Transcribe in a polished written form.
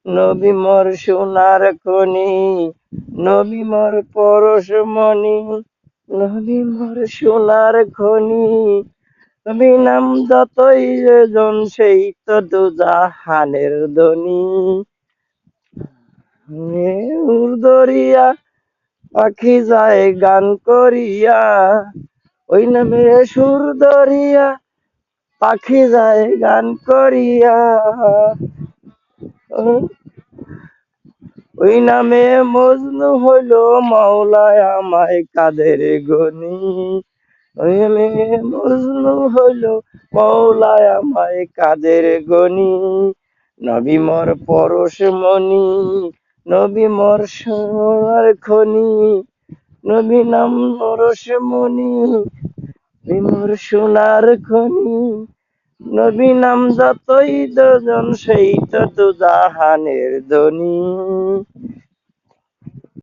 নবী মোর সোনার খনি, নবী মোর পরশমণি, নবী মোর সোনার খনি, নবী নাম যতই জন সেই তো দুজাহানের ধনী। উর্দরিয়া পাখি যায় গান করিয়া, ওই নামে সুর ধরিয়া পাখি যায় গান করিয়া, ওই নামে মজনু হইল মাওলায় আমায় কাদের গনি, ওই নামে মজনু হইল মাওলায় আমায় কাদের গনি। নবী মোর পরশমণি, নবী মোর সোনার খনি, নবী নাম পরশমণি, নবী মোর সোনার খনি, নবী নাম যতই যোজন সেই তো দুজাহানের ধনী।